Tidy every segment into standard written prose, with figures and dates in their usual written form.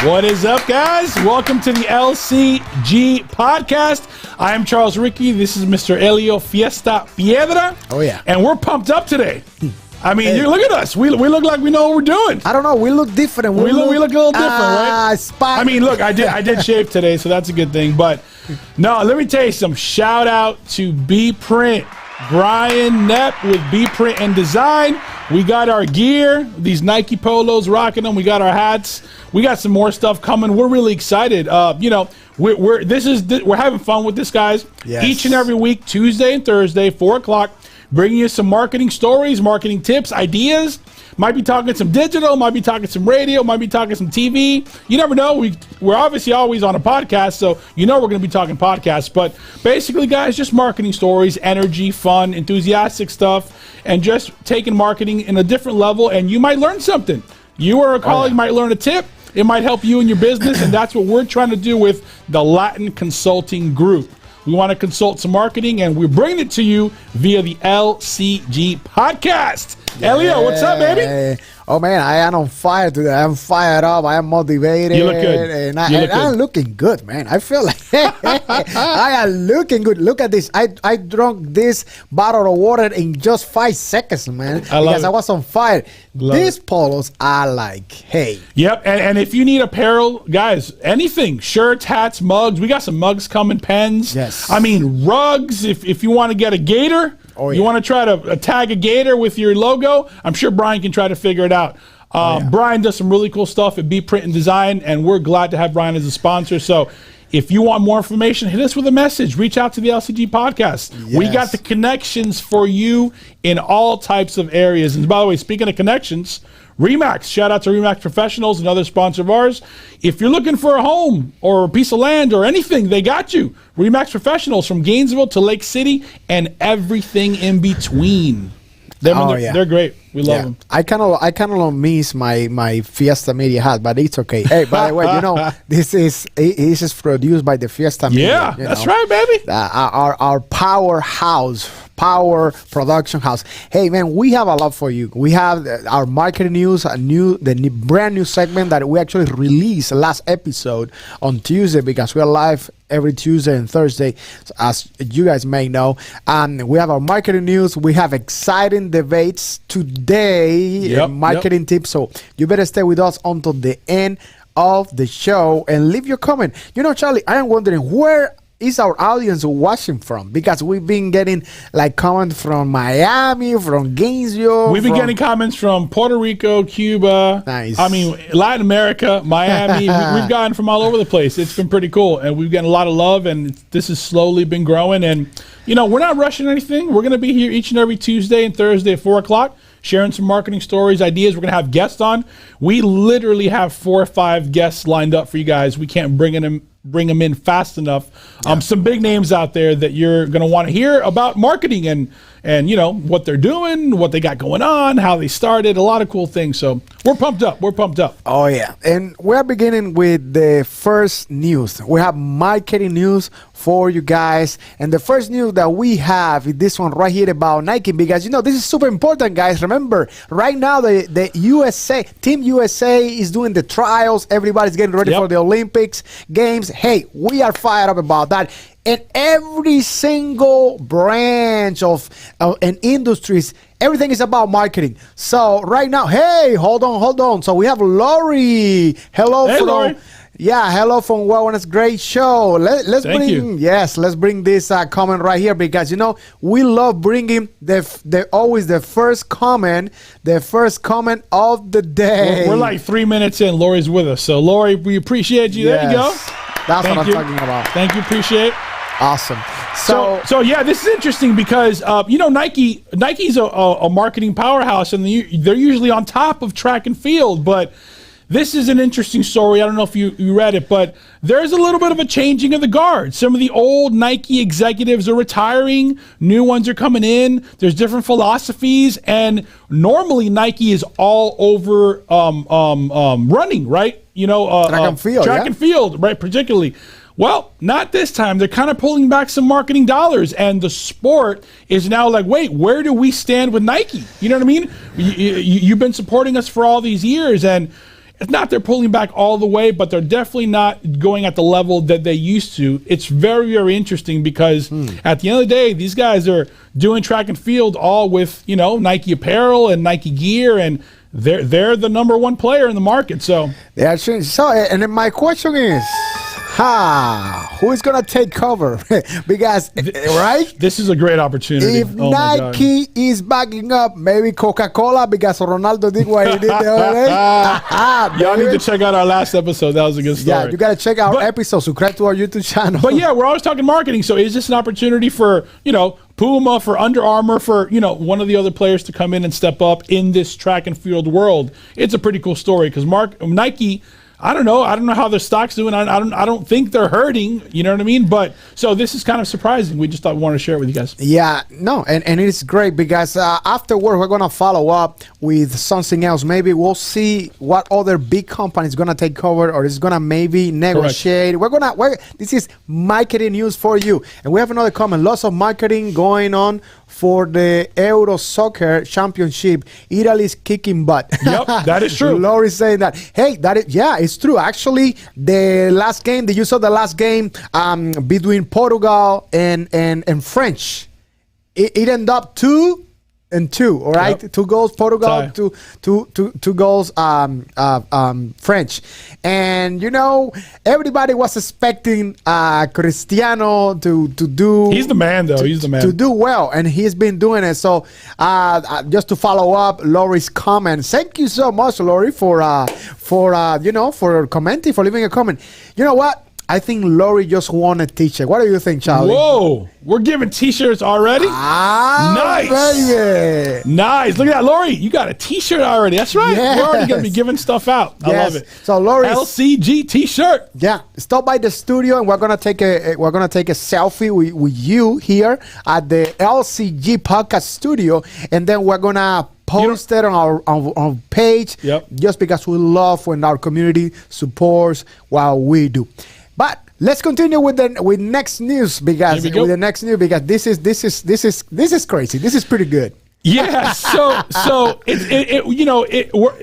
What is up, guys? Welcome to the Lcg Podcast. I am Charles Ricky. This is Mr. Elio Fiesta Piedra. Oh, yeah. And we're pumped up today. I mean, look at us. We look like we know what we're doing. I don't know. We look different. We look a little different, right? Spot. I mean, look, I did shave today, so that's a good thing. But no, let me tell you some shout out to B Print. Brian Knepp with B Print and Design. We got our gear, these Nike polos, rocking them. We got our hats. We got some more stuff coming. We're really excited. We're having fun with this, guys. Yes. Each and every week, Tuesday and Thursday, 4:00, bringing you some marketing stories, marketing tips, ideas. Might be talking some digital, might be talking some radio, might be talking some TV. You never know. We're obviously always on a podcast, so you know we're going to be talking podcasts. But basically, guys, just marketing stories, energy, fun, enthusiastic stuff, and just taking marketing in a different level, and you might learn something. You or a colleague might learn a tip. It might help you in your business, and that's what we're trying to do with the Latin Consulting Group. We want to consult some marketing, and we're bringing it to you via the LCG Podcast. Yeah. Elio, what's up, baby? Oh, man, I am on fire today. I am fired up. I am motivated. You look good. And I'm looking good, man. I feel like I am looking good. Look at this. I drank this bottle of water in just 5 seconds, man, because I was on fire. These polos are like, hey. Yep, and if you need apparel, guys, anything, shirts, hats, mugs. We got some mugs coming, pens. Yes. I mean, rugs, if you want to get a gator. Oh, yeah. You want to try to tag a gator with your logo? I'm sure Brian can try to figure it out. Brian does some really cool stuff at B Print and Design, and we're glad to have Brian as a sponsor. So if you want more information, hit us with a message. Reach out to the LCG Podcast. Yes. We got the connections for you in all types of areas. And by the way, speaking of connections, Remax, shout out to Remax Professionals, another sponsor of ours. If you're looking for a home or a piece of land or anything, they got you. Remax Professionals from Gainesville to Lake City and everything in between. They're great. We love them. I kind of miss my Fiesta Media hat, but it's okay. Hey, by the way, this is produced by the Fiesta Media. Yeah, that's right, baby. Our power production house. Hey, man, we have a lot for you. We have our marketing news, the brand new segment that we actually released last episode on Tuesday, because we are live every Tuesday and Thursday, as you guys may know. We have our marketing news. We have exciting debates today, marketing tips. So you better stay with us until the end of the show and leave your comment. Charlie, I am wondering, where is our audience watching from? Because we've been getting comments from Miami, from Gainesville. We've been getting comments from Puerto Rico, Cuba. Nice. I mean, Latin America, Miami. We've gotten from all over the place. It's been pretty cool, and we've gotten a lot of love, and this has slowly been growing. And we're not rushing anything. We're going to be here each and every Tuesday and Thursday at 4:00. Sharing some marketing stories, ideas. We're going to have guests on. We literally have 4 or 5 guests lined up for you guys. We can't bring them in fast enough. Some big names out there that you're going to want to hear about marketing and what they're doing, what they got going on, how they started, a lot of cool things. So we're pumped up. Oh, yeah. And we're beginning with the first news. We have marketing news for you guys. And the first news that we have is this one right here about Nike, because, this is super important, guys. Remember, right now, the USA, Team USA is doing the trials. Everybody's getting ready for the Olympics Games. Hey, we are fired up about that. And every single branch of and industries, everything is about marketing. So right now, hey, hold on. So we have Lori. Hello, Lori. Yeah, hello from Wellness. Great show. Let's bring this comment right here, because we love bringing the first comment of the day. We're like 3 minutes in. Lori's with us, so Lori, we appreciate you. Yes. There you go. That's what I'm talking about. Thank you. Appreciate it. Awesome. So yeah, this is interesting because Nike's a marketing powerhouse, and they're usually on top of track and field. But this is an interesting story. I don't know if you read it, but there's a little bit of a changing of the guard. Some of the old Nike executives are retiring. New ones are coming in. There's different philosophies, and normally Nike is all over running, right? Track and field, right? Particularly. Well, not this time. They're kind of pulling back some marketing dollars, and the sport is now like, wait, where do we stand with Nike? You know what I mean? You've been supporting us for all these years, and it's not they're pulling back all the way, but they're definitely not going at the level that they used to. It's very, very interesting because at the end of the day, these guys are doing track and field all with, Nike apparel and Nike gear, and they're the number one player in the market. So yeah, so and then my question is, who is gonna take cover? Because right, this is a great opportunity. If Nike is backing up, maybe Coca-Cola, because Ronaldo did what he did the other day. Y'all need to check out our last episode. That was a good story. Yeah, you gotta check our episode. Subscribe to our YouTube channel. But yeah, we're always talking marketing. So is this an opportunity for Puma, for Under Armour, for one of the other players to come in and step up in this track and field world? It's a pretty cool story because Nike. I don't know how their stock's doing. I don't think they're hurting. You know what I mean? But so this is kind of surprising. We just thought we wanted to share it with you guys. Yeah, no, and it's great because afterward we're gonna follow up with something else. Maybe we'll see what other big companies gonna take over, or is gonna maybe negotiate. Correct. This is marketing news for you, and we have another comment. Lots of marketing going on for the Euro Soccer Championship. Italy's kicking butt. Yep, that is true. Lori's saying that. Hey, it's true. Actually, the use of the last game between Portugal and French, it ended up 2-2. All right, yep. 2 goals Portugal, two goals French, and everybody was expecting Cristiano to do. He's the man, though. He's the man to do well, and he's been doing it. So just to follow up Lori's comment, thank you so much, Lori, for commenting, for leaving a comment. You know what? I think Lori just won a t-shirt. What do you think, Charlie? Whoa, we're giving t-shirts already? Nice. Baby. Nice. Look at that, Lori. You got a t-shirt already. That's right. Yes. We're already going to be giving stuff out. I love it. So Lori, LCG t-shirt. Yeah. Stop by the studio and we're going to take a selfie with you here at the LCG Podcast studio, and then we're going to post it on our page. Yep. Just because we love when our community supports what we do. But let's continue with next news because this is crazy. This is pretty good. Yeah. So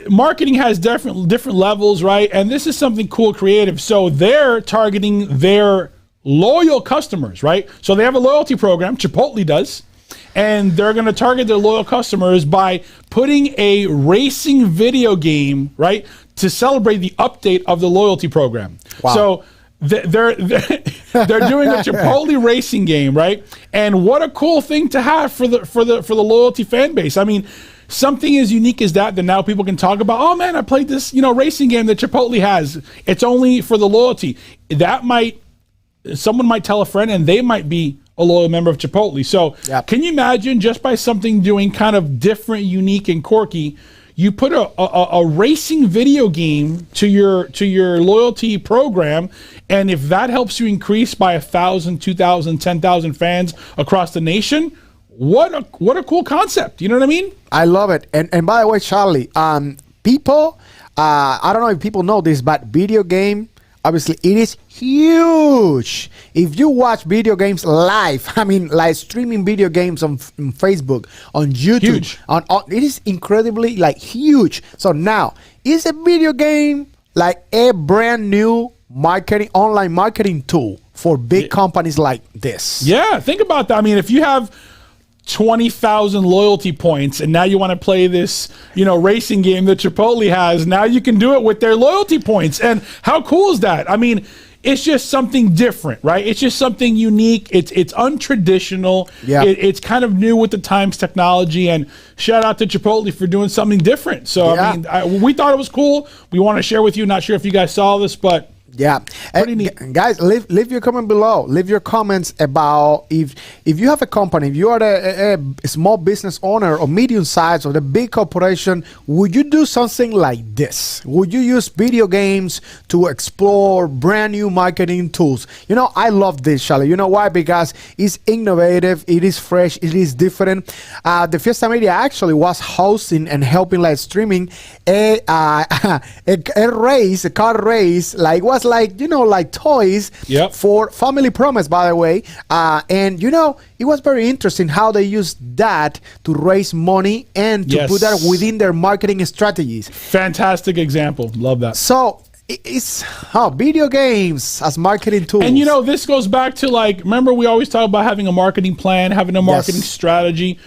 marketing has different levels, right? And this is something cool, creative. So they're targeting their loyal customers, right? So they have a loyalty program. Chipotle does. And they're going to target their loyal customers by putting a racing video game, right, to celebrate the update of the loyalty program. Wow. So they're doing a Chipotle racing game, right? And what a cool thing to have for the loyalty fan base. I mean, something as unique as that now people can talk about. Oh man, I played this racing game that Chipotle has. It's only for the loyalty. Someone might tell a friend, and they might be a loyal member of Chipotle. So Can you imagine, just by something doing kind of different, unique, and quirky, you put a racing video game to your loyalty program, and if that helps you increase by 1,000, 2,000, 10,000 fans across the nation, what a cool concept. You know what I mean? I love it. And by the way, Charlie, people, I don't know if people know this, but video game, obviously, it is huge. If you watch video games live, like streaming video games on Facebook, on YouTube, it is incredibly huge. So now, is a video game like a brand new online marketing tool for big companies like this? Yeah, think about that. I mean, if you have 20,000 loyalty points and now you want to play this racing game that Chipotle has, now you can do it with their loyalty points. And how cool is that? I mean, it's just something different, right? It's just something unique. It's untraditional. Yeah. It's kind of new with the times technology, and shout out to Chipotle for doing something different. So I mean, we thought it was cool. We want to share with you. Not sure if you guys saw this, but yeah, guys, leave your comment below. Leave your comments about if you have a company, if you are a small business owner or medium size or the big corporation, would you do something like this? Would you use video games to explore brand new marketing tools? I love this, Charlie. You know why? Because it's innovative, it is fresh, it is different. The Fiesta Media actually was hosting and helping live streaming a car race, like was was like, like toys for Family Promise, by the way. And, it was very interesting how they used that to raise money and to put that within their marketing strategies. Fantastic example. Love that. So it's video games as marketing tools. And this goes back to remember we always talk about having a marketing plan, having a marketing strategy.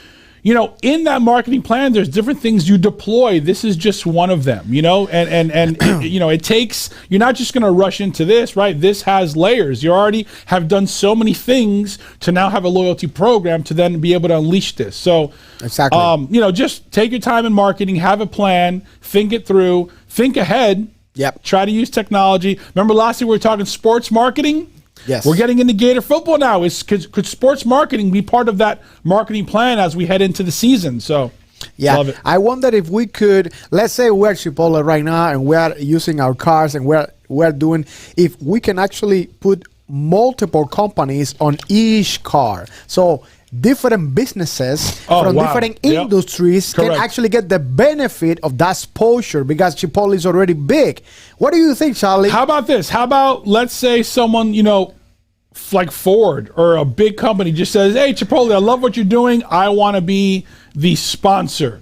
In that marketing plan, there's different things you deploy. This is just one of them, and it takes, you're not just going to rush into this, right? This has layers. You already have done so many things to now have a loyalty program to then be able to unleash this. So exactly, just take your time in marketing, have a plan, think it through, think ahead. Yep. Try to use technology. Remember last week we were talking sports marketing? Yes. We're getting into Gator football now. Could sports marketing be part of that marketing plan as we head into the season? So, love it. I wonder if we could, let's say we're Chipotle right now and we're using our cars and we're doing, if we can actually put multiple companies on each car. So different businesses from different industries can actually get the benefit of that exposure because Chipotle is already big. What do you think, Charlie? How about this? How about, let's say someone, like Ford or a big company just says, hey, Chipotle, I love what you're doing. I want to be the sponsor.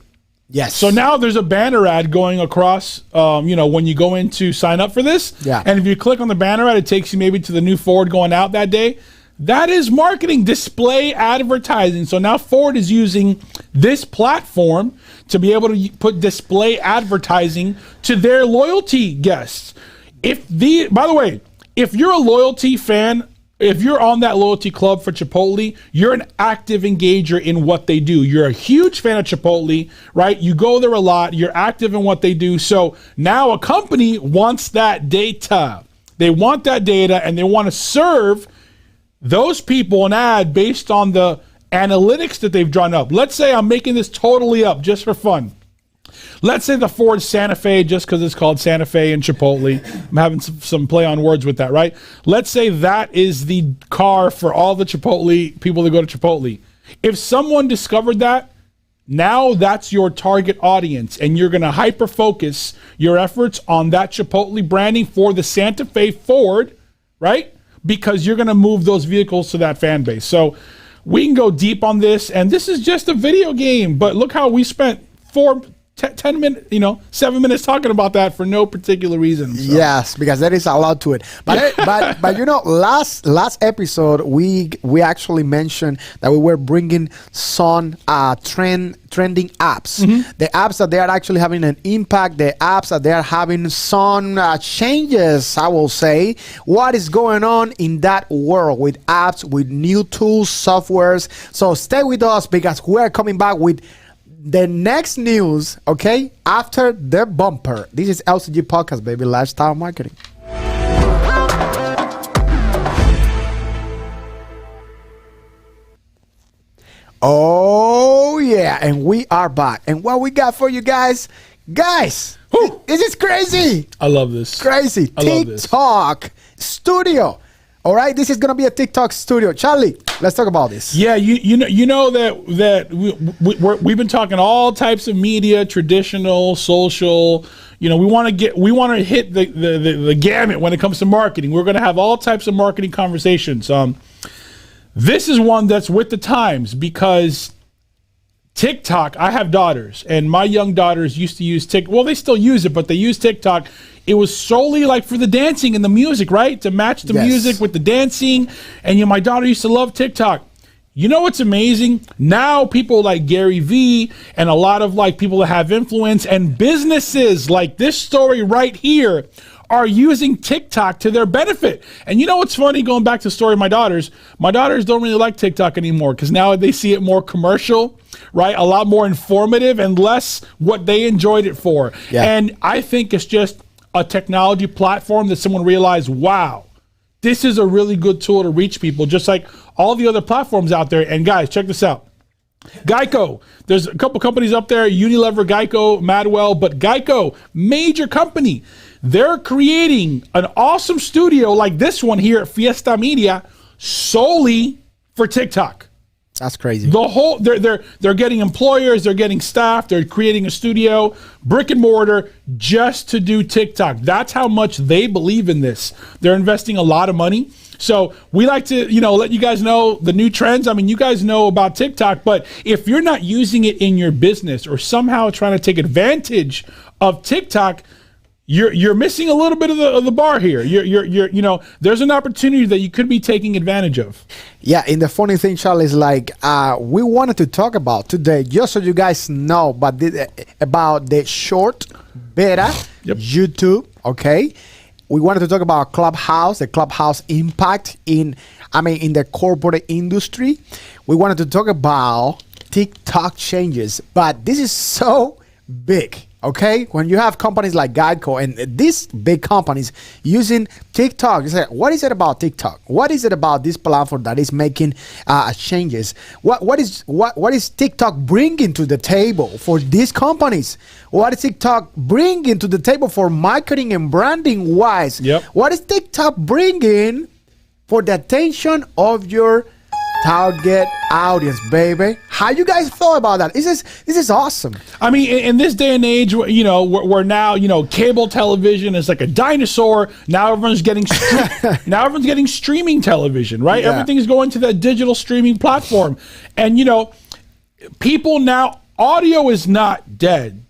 Yes. So now there's a banner ad going across, when you go in to sign up for this. Yeah. And if you click on the banner ad, it takes you maybe to the new Ford going out that day. That is marketing, display advertising. So now Ford is using this platform to be able to put display advertising to their loyalty guests. By the way, if you're a loyalty fan, if you're on that loyalty club for Chipotle, you're an active engager in what they do. You're a huge fan of Chipotle, right? You go there a lot. You're active in what they do. So now a company wants that data. They want that data and they want to serve those people an ad based on the analytics that they've drawn up. Let's say I'm making this totally up just for fun. Let's say the Ford Santa Fe, just because it's called Santa Fe and Chipotle. I'm having some play on words with that, right? Let's say that is the car for all the Chipotle people that go to Chipotle. If someone discovered that, now that's your target audience, and you're going to hyper focus your efforts on that Chipotle branding for the Santa Fe Ford, right? Because you're going to move those vehicles to that fan base. So we can go deep on this, and this is just a video game, but look how we spent 10 minutes, 7 minutes talking about that for no particular reason. So. Yes, because there is a lot to it. But last episode we actually mentioned that we were bringing some trending apps, the apps that they are actually having an impact, the apps that they are having some changes. I will say what is going on in that world with apps, with new tools, softwares. So stay with us because we are coming back with the next news, okay, after the bumper. This is Lcg Podcast, baby, lifestyle marketing. Oh, yeah, and we are back. And what we got for you guys, this is crazy. I love this. Crazy. TikTok studio. All right, this is gonna be a TikTok studio. Charlie, let's talk about this. Yeah, you know that we've been talking all types of media, traditional, social. We want to hit the gamut when it comes to marketing. We're going to have all types of marketing conversations. This is one that's with the times because TikTok. I have daughters, and my young daughters used to use TikTok. Well, they still use it, but they use TikTok. It was solely like for the dancing and the music, right? To match the music with the dancing. And my daughter used to love TikTok. You know what's amazing? Now people like Gary Vee and a lot of people that have influence and businesses like this story right here are using TikTok to their benefit. And you know what's funny, going back to the story of my daughters don't really like TikTok anymore because now they see it more commercial, right? A lot more informative and less what they enjoyed it for. Yeah. And I think it's just a technology platform that someone realized, wow, this is a really good tool to reach people, just like all the other platforms out there. And guys, check this out. Geico, there's a couple companies up there, Unilever, Geico, Madwell, but Geico, major company. They're creating an awesome studio like this one here at Fiesta Media solely for TikTok. That's crazy. The whole they're getting employers, they're getting staff, they're creating a studio, brick and mortar, just to do TikTok. That's how much they believe in this. They're investing a lot of money. So we like to, let you guys know the new trends. I mean, you guys know about TikTok, but if you're not using it in your business or somehow trying to take advantage of TikTok, you're missing a little bit of the bar here. You're there's an opportunity that you could be taking advantage of. Yeah, and the funny thing, Charlie, is like we wanted to talk about today, just so you guys know, but about the short beta YouTube. Okay, we wanted to talk about Clubhouse, the Clubhouse impact in the corporate industry. We wanted to talk about TikTok changes, but this is so big. Okay, when you have companies like Geico and these big companies using TikTok, you say, what is it about TikTok? What is it about this platform that is making changes? What is TikTok bringing to the table for these companies? What is TikTok bringing to the table for marketing and branding wise? Yep. What is TikTok bringing for the attention of your target audience, baby? How you guys thought about that? This is awesome. I mean, in this day and age, we're now, cable television is like a dinosaur. Now everyone's getting streaming television, right? Yeah. Everything is going to that digital streaming platform. And people now, audio is not dead,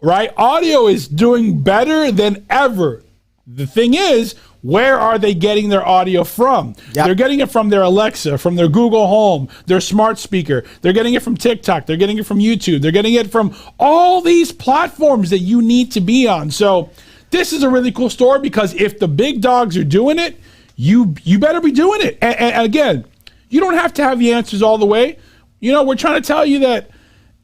right? Audio is doing better than ever. The thing is, where are they getting their audio from? Yep. They're getting it from their Alexa, from their Google Home, their smart speaker. They're getting it from TikTok. They're getting it from YouTube. They're getting it from all these platforms that you need to be on. So this is a really cool story, because if the big dogs are doing it, you better be doing it. And again, you don't have to have the answers all the way. We're trying to tell you that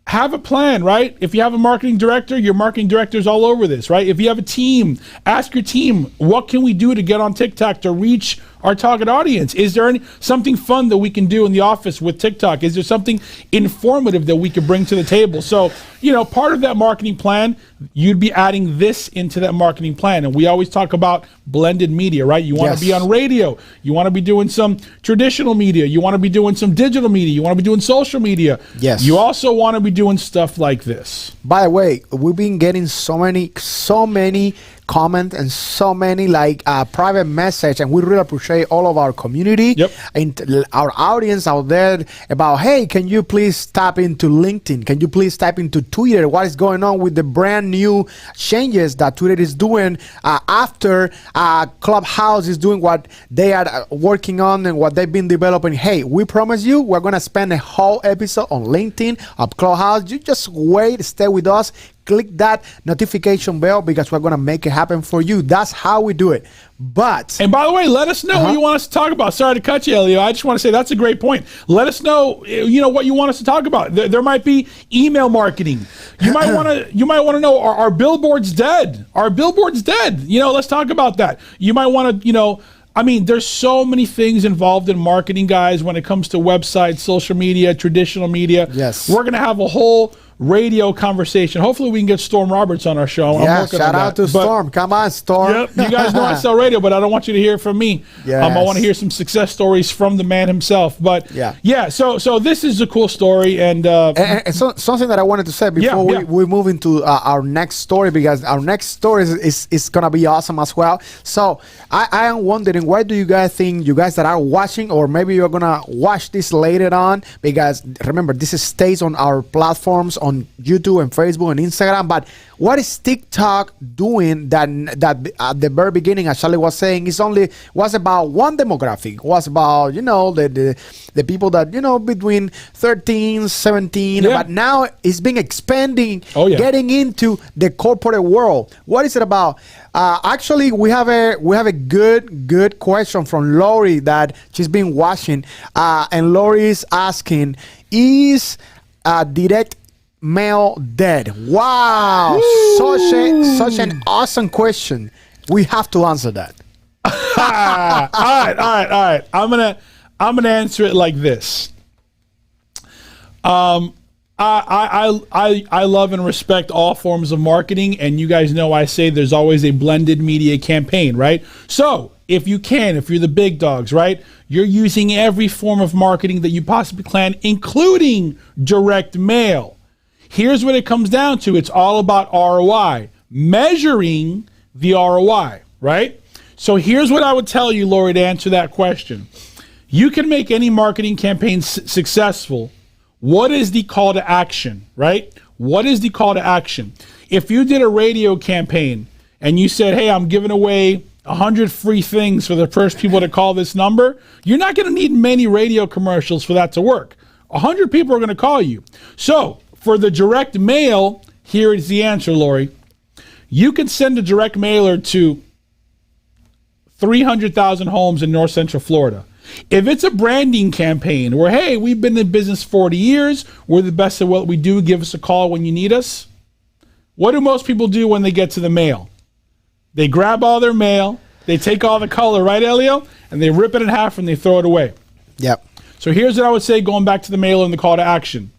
have a plan, right? If you have a marketing director, your marketing director's all over this, right? If you have a team, ask your team, what can we do to get on TikTok to reach our target audience? Is there something fun that we can do in the office with TikTok? Is there something informative that we could bring to the table? So, part of that marketing plan, you'd be adding this into that marketing plan. And we always talk about blended media, right? You want to be on radio. You want to be doing some traditional media. You want to be doing some digital media. You want to be doing social media. Yes. You also want to be doing stuff like this. By the way, we've been getting so many comment and so many private message, and we really appreciate all of our community and our audience out there about, hey, can you please tap into LinkedIn? Can you please tap into Twitter? What is going on with the brand new changes that Twitter is doing after Clubhouse is doing what they are working on and what they've been developing? Hey, we promise you we're going to spend a whole episode on LinkedIn, of Clubhouse. You just wait, stay with us. Click that notification bell, because we're going to make it happen for you. That's how we do it. And by the way, let us know what you want us to talk about. Sorry to cut you, Elio. I just want to say that's a great point. Let us know, what you want us to talk about. There might be email marketing. You might want to know, are billboards dead? Are billboards dead? Let's talk about that. You might want to, there's so many things involved in marketing, guys, when it comes to websites, social media, traditional media. Yes. We're going to have a whole radio conversation. Hopefully we can get Storm Roberts on our show. Yeah, shout out to Storm. Come on, Storm. Yep, you guys know I sell radio, but I don't want you to hear it from me. Yes. I want to hear some success stories from the man himself. But so this is a cool story. And so, something that I wanted to say before we move into our next story, because our next story is going to be awesome as well. So I am wondering, why do you guys think, you guys that are watching, or maybe you're going to watch this later on, because remember, this stays on our platforms, on YouTube and Facebook and Instagram. But what is TikTok doing that at the very beginning, as Charlie was saying, was about one demographic, was about the people that between 13, 17, but now it's been expanding, getting into the corporate world. What is it about? Actually, we have a good question from Lori that she's been watching, and Lori is asking, is direct mail dead? Wow. Such an awesome question. We have to answer that. All right. I'm gonna answer it like this. I love and respect all forms of marketing, and you guys know I say there's always a blended media campaign, right? So if you can, if you're the big dogs, right? You're using every form of marketing that you possibly can, including direct mail. Here's what it comes down to. It's all about ROI, measuring the ROI, right? So here's what I would tell you, Lori, to answer that question. You can make any marketing campaign successful. What is the call to action, right? What is the call to action? If you did a radio campaign and you said, hey, I'm giving away 100 free things for the first people to call this number, you're not going to need many radio commercials for that to work. 100 people are going to call you. So for the direct mail, here is the answer, Lori. You can send a direct mailer to 300,000 homes in North Central Florida. If it's a branding campaign where, hey, we've been in business 40 years, we're the best at what we do, give us a call when you need us. What do most people do when they get to the mail? They grab all their mail, they take all the color, right, Elio? And they rip it in half and they throw it away. Yep. So here's what I would say going back to the mailer and the call to action.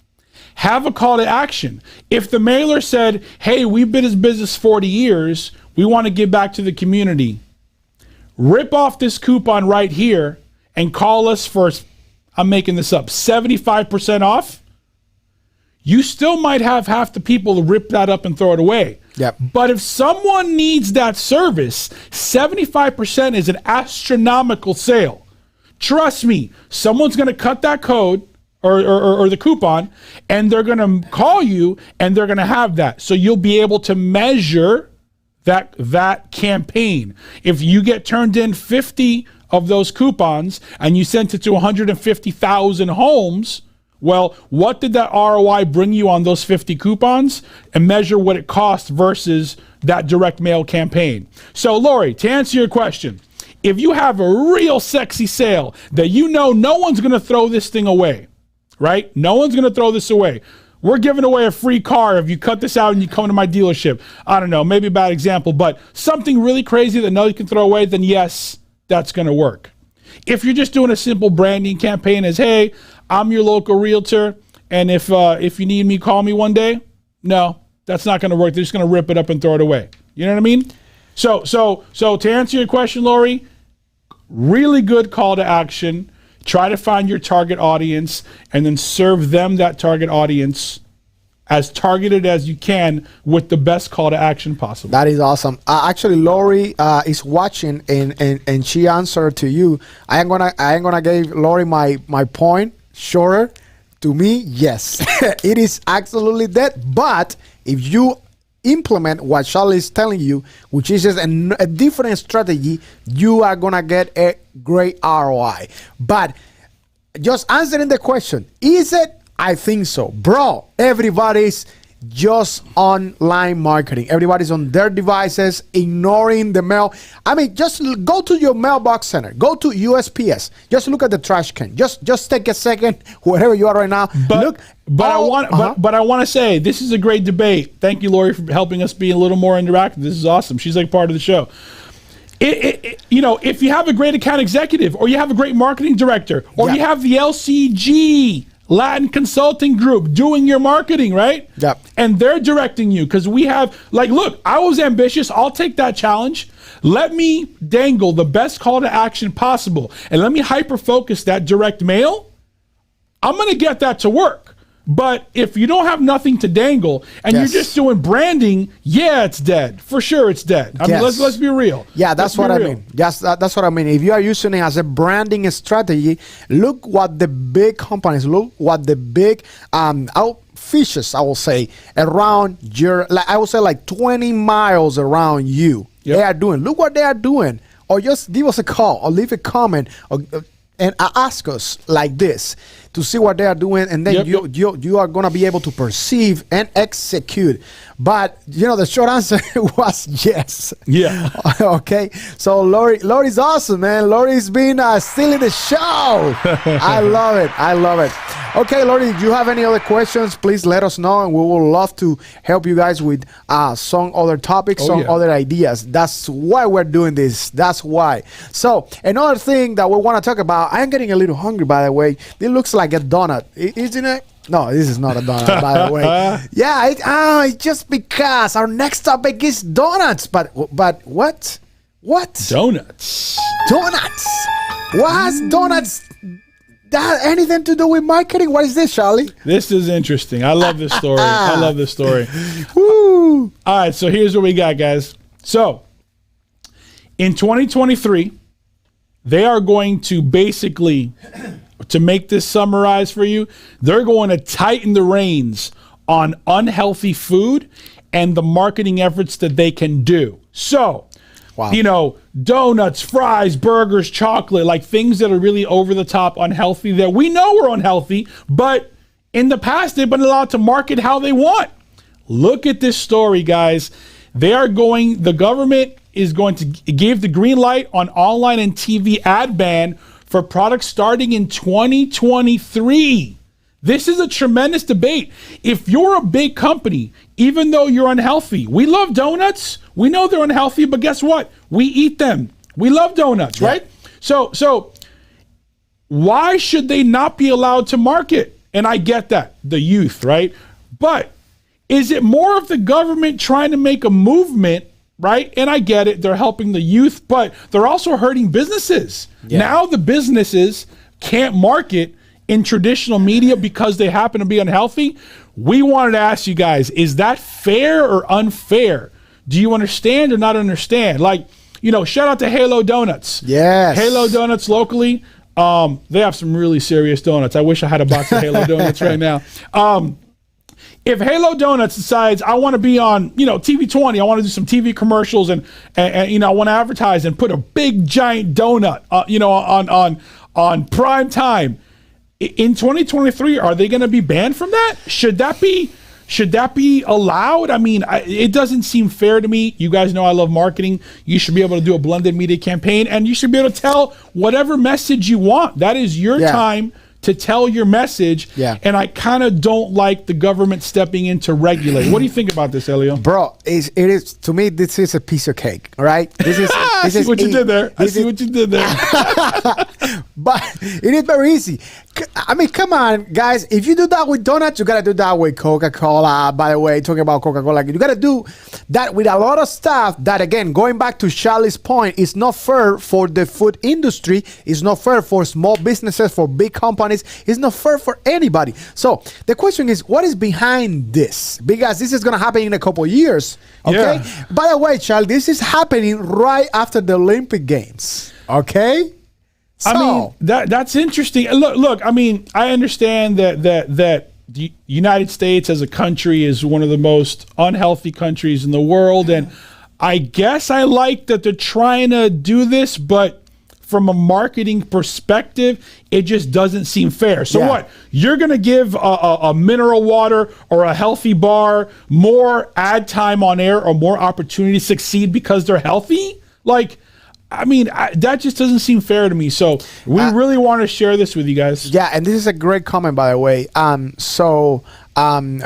Have a call to action. If the mailer said, hey, we've been in business 40 years, we want to give back to the community, rip off this coupon right here and call us for, I'm making this up, 75% off, you still might have half the people to rip that up and throw it away. Yep. But if someone needs that service, 75% is an astronomical sale. Trust me, someone's going to cut that code or the coupon, and they're going to call you, and they're going to have that. So you'll be able to measure that campaign. If you get turned in 50 of those coupons and you sent it to 150,000 homes, well, what did that ROI bring you on those 50 coupons? And measure what it cost versus that direct mail campaign. So, Lori, to answer your question, if you have a real sexy sale that you know no one's going to throw this thing away, right? No one's going to throw this away. We're giving away a free car if you cut this out and you come to my dealership. I don't know, maybe a bad example, but something really crazy that nobody can throw away, then yes, that's going to work. If you're just doing a simple branding campaign as, hey, I'm your local realtor, and if you need me, call me one day. No, that's not going to work. They're just going to rip it up and throw it away. You know what I mean? So to answer your question, Lori, really good call to action. Try to find your target audience and then serve them that target audience as targeted as you can with the best call to action possible. That is awesome. Actually, Lori is watching and she answered to you. I ain't gonna give Lori my point. Shorter, to me, yes, it is absolutely that. But if you implement what Charlie is telling you, which is just a different strategy, you are gonna get a great ROI. But just answering the question, is it? I think so, bro. Everybody's just online marketing. Everybody's on their devices, ignoring the mail. I mean, just go to your mailbox center. Go to USPS. Just look at the trash can. Just take a second, wherever you are right now. But I want to say this is a great debate. Thank you, Lori, for helping us be a little more interactive. This is awesome. She's like part of the show. If you have a great account executive, or you have a great marketing director, or you have the LCG Latin Consulting Group doing your marketing, right? Yep. And they're directing you, because we have, look, I was ambitious. I'll take that challenge. Let me dangle the best call to action possible, and let me hyper focus that direct mail. I'm going to get that to work. But if you don't have nothing to dangle and you're just doing branding, it's dead. For sure, it's dead. I mean, let's be real. Yeah, that's what I mean. Yes, that's what I mean. If you are using it as a branding strategy, look what the big companies, look what the big fishes, I will say, around your, I will say 20 miles around you, they are doing. Look what they are doing. Or just give us a call or leave a comment and ask us like this to see what they are doing, and then you are going to be able to perceive and execute. But the short answer was yes. Yeah. Okay. So Lori's awesome, man. Lori's been stealing the show. I love it. Okay, Lori, if you have any other questions, please let us know, and we will love to help you guys with some other topics, other ideas. That's why we're doing this. That's why. So another thing that we want to talk about, I'm getting a little hungry, by the way. It looks like a donut, isn't it? No, this is not a donut, by the way. Yeah, it's just because our next topic is donuts. But what? What? Donuts. Donuts. What has donuts that anything to do with marketing? What is this, Charlie? This is interesting. I love this story. I love this story. Woo. All right, so here's what we got, guys. So in 2023, they are going to basically, to make this summarize for you, they're going to tighten the reins on unhealthy food and the marketing efforts that they can do. So, you know, donuts, fries, burgers, chocolate, like things that are really over the top unhealthy that we know are unhealthy, but in the past they've been allowed to market how they want. Look at this story, guys. The government is going to give the green light on online and TV ad ban for products starting in 2023. This is a tremendous debate. If you're a big company, even though you're unhealthy, we love donuts. We know they're unhealthy, but guess what? We eat them. We love donuts, right? So why should they not be allowed to market? And I get that, the youth, right? But is it more of the government trying to make a movement, right? And I get it, they're helping the youth, but they're also hurting businesses. Now the businesses can't market in traditional media because they happen to be unhealthy. We wanted to ask you guys, is that fair or unfair? Do you understand or not understand? Like, you know, shout out to Halo Donuts. Yes. Halo Donuts locally. They have some really serious donuts. I wish I had a box of Halo Donuts right now. If Halo Donuts decides I want to be on, you know, TV 20, I want to do some TV commercials and you know, I want to advertise and put a big giant donut, you know, on prime time. In 2023, are they going to be banned from that? Should that be allowed? I mean, it doesn't seem fair to me. You guys know I love marketing. You should be able to do a blended media campaign, and you should be able to tell whatever message you want. That is your time to tell your message. And I kind of don't like the government stepping in to regulate. What do you think about this, Elio? Bro, it is to me, this is a piece of cake, all right? This is I see what you did there. But it is very easy. I mean, come on, guys. If you do that with donuts, you got to do that with Coca-Cola. By the way, talking about Coca-Cola, you got to do that with a lot of stuff that, again, going back to Charlie's point, is not fair for the food industry. It's not fair for small businesses, for big companies. It's not fair for anybody. So the question is, what is behind this? Because this is going to happen in a couple of years. Okay. Yeah. By the way, Charlie, this is happening right after the Olympic Games. Okay. So, I mean, that's interesting. Look. I mean, I understand that the United States as a country is one of the most unhealthy countries in the world, and I guess I like that they're trying to do this, but from a marketing perspective, it just doesn't seem fair. So what? You're going to give a mineral water or a healthy bar more ad time on air or more opportunity to succeed because they're healthy? Like, I mean, that just doesn't seem fair to me. So we really want to share this with you guys. Yeah, and this is a great comment, by the way.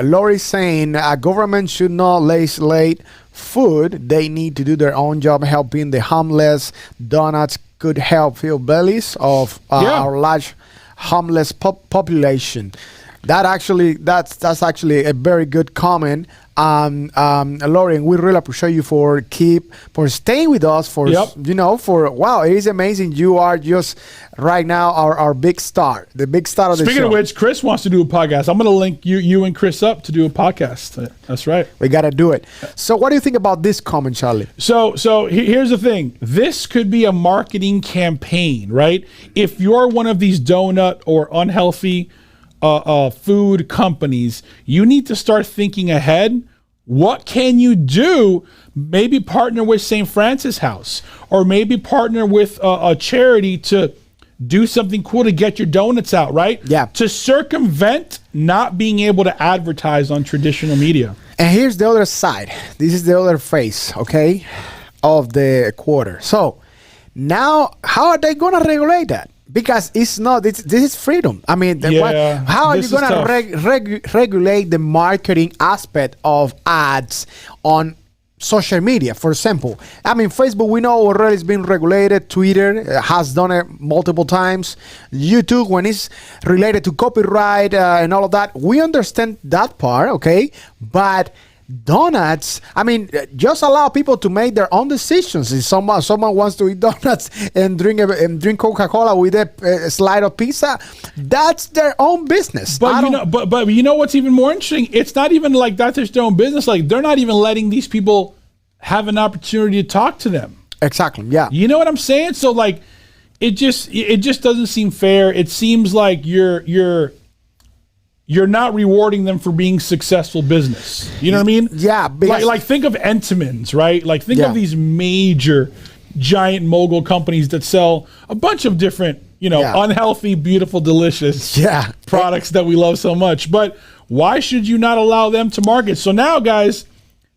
Lori's saying government should not legislate food. They need to do their own job helping the homeless. Donuts could help fill bellies of our large homeless population. That's actually a very good comment. Lori, we really appreciate you for staying with us wow, it is amazing. You are just right now our big star, the big star of the show. Speaking of which, Chris wants to do a podcast. I'm going to link you and Chris up to do a podcast. That's right. We got to do it. So what do you think about this comment, Charlie? So here's the thing. This could be a marketing campaign, right? If you're one of these donut or unhealthy food companies, you need to start thinking ahead. What can you do? Maybe partner with St. Francis House, or maybe partner with a charity to do something cool to get your donuts out, right? Yeah. To circumvent not being able to advertise on traditional media. And here's the other side. This is the other face, okay, of the quarter. So now, how are they going to regulate that? Because it's not. This is freedom. I mean, how are you going to regulate the marketing aspect of ads on social media? For example, I mean, Facebook, we know already it's been regulated. Twitter has done it multiple times. YouTube, when it's related to copyright and all of that, we understand that part, okay? But donuts. I mean, just allow people to make their own decisions. If someone wants to eat donuts and drink Coca-Cola with a slide of pizza, that's their own business. But you know what's even more interesting? It's not even like that's their own business. Like they're not even letting these people have an opportunity to talk to them. Exactly. Yeah. You know what I'm saying? So like, it just doesn't seem fair. It seems like you're not rewarding them for being successful business. You know what I mean? Yeah. Like think of Entenmann's, right? Like think of these major giant mogul companies that sell a bunch of different, unhealthy, beautiful, delicious products that we love so much. But why should you not allow them to market? So now, guys,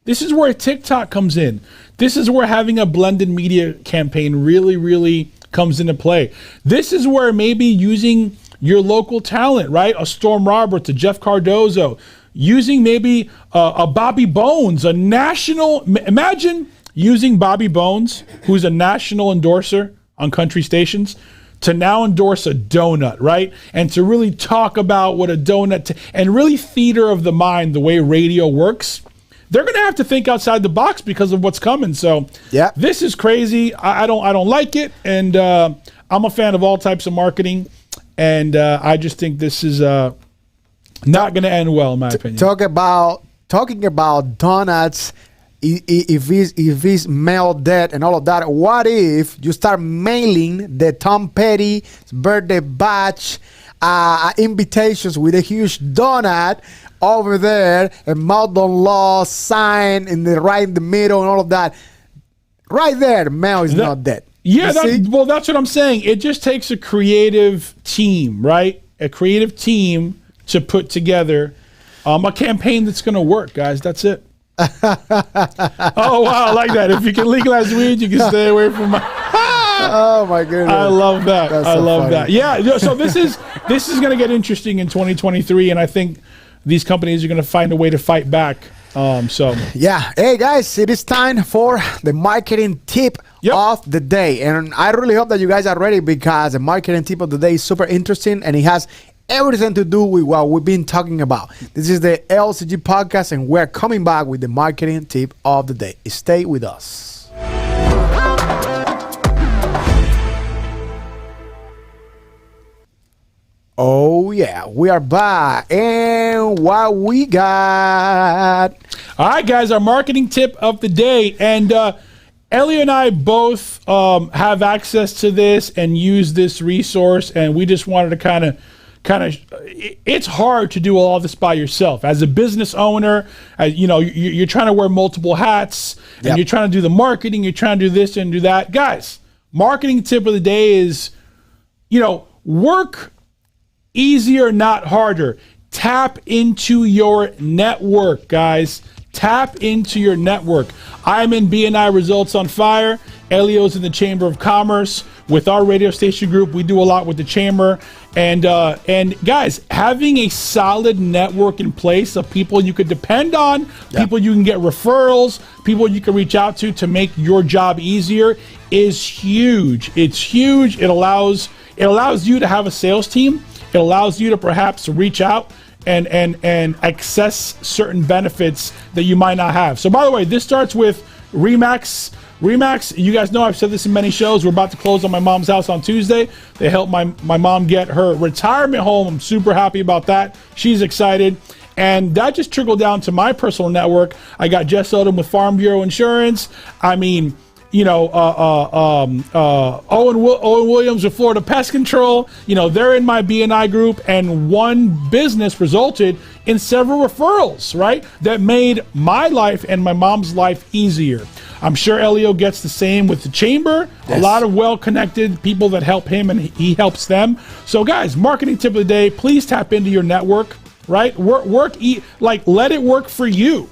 this is where TikTok comes in. This is where having a blended media campaign really, really comes into play. This is where maybe using your local talent, right? A Storm Roberts, a Jeff Cardozo, using maybe a Bobby Bones, a national. Imagine using Bobby Bones, who's a national endorser on country stations, to now endorse a donut, right? And to really talk about what a donut and really theater of the mind, the way radio works. They're going to have to think outside the box because of what's coming. So this is crazy. I don't like it, and I'm a fan of all types of marketing. And I just think this is not going to end well, in my opinion. Talking about donuts, if it's mail debt and all of that, what if you start mailing the Tom Petty birthday batch invitations with a huge donut over there, a Mouthon Law sign right in the middle and all of that? Right there, the mail is not dead. Yeah, that's what I'm saying. It just takes a creative team, right? A creative team to put together a campaign that's going to work, guys. That's it. Oh, wow, I like that. If you can legalize weed, you can stay away from my... Oh, my goodness. I love that. That's I so love funny. that. Yeah, so this is going to get interesting in 2023, and I think these companies are going to find a way to fight back. Hey guys, it is time for the marketing tip of the day, and I really hope that you guys are ready, because the marketing tip of the day is super interesting and it has everything to do with what we've been talking about. This is the LCG Podcast, and we're coming back with the marketing tip of the day. Stay with us. Oh yeah, we are back, and what we got? All right, guys, our marketing tip of the day, and Ellie and I both have access to this and use this resource, and we just wanted to kind of. It's hard to do all this by yourself as a business owner. You're trying to wear multiple hats, and you're trying to do the marketing. You're trying to do this and do that, guys. Marketing tip of the day is, work easier, not harder. Tap into your network, guys. Tap into your network. I'm in BNI Results on Fire. Elio's in the Chamber of Commerce. With our radio station group, we do a lot with the Chamber. And guys, having a solid network in place of people you could depend on, people you can get referrals, people you can reach out to make your job easier is huge. It's huge. It allows you to have a sales team. It allows you to perhaps reach out and access certain benefits that you might not have. So by the way, this starts with Remax. Remax, you guys know I've said this in many shows. We're about to close on my mom's house on Tuesday. They helped my mom get her retirement home. I'm super happy about that. She's excited. And that just trickled down to my personal network. I got Jess Odom with Farm Bureau Insurance. I mean, Owen Williams with Florida Pest Control. They're in my BNI group, and one business resulted in several referrals, right? That made my life and my mom's life easier. I'm sure Elio gets the same with the Chamber. Yes. A lot of well-connected people that help him, and he helps them. So guys, marketing tip of the day, please tap into your network, right? Let it work for you.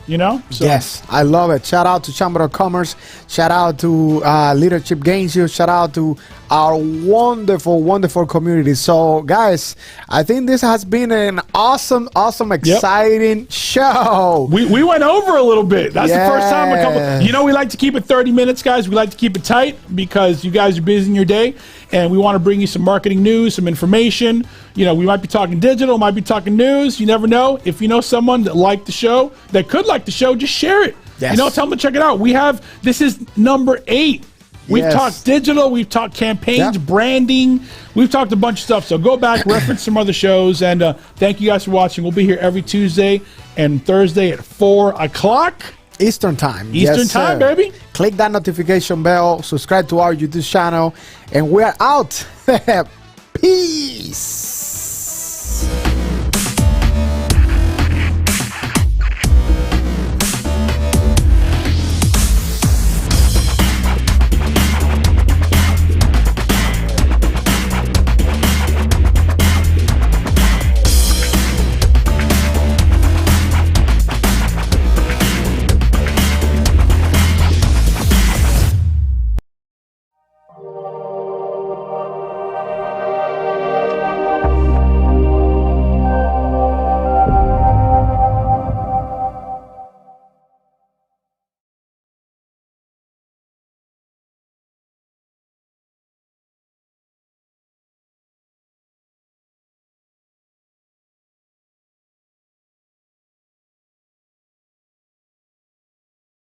So. Yes, I love it. Shout out to Chamber of Commerce. Shout out to Leadership Gains You. Shout out to our wonderful, wonderful community. So, guys, I think this has been an awesome, exciting show. We went over a little bit. That's the first time we like to keep it 30 minutes, guys. We like to keep it tight because you guys are busy in your day, and we want to bring you some marketing news, some information. We might be talking digital, might be talking news. You never know. If you know someone that liked the show, that could like the show, just share it. Yes. Tell them to check it out. This is number 8. We've talked digital, we've talked campaigns, branding, we've talked a bunch of stuff. So go back, reference some other shows, and thank you guys for watching. We'll be here every Tuesday and Thursday at 4 o'clock. Eastern time. Eastern time, baby. Click that notification bell, subscribe to our YouTube channel, and we're out. Peace.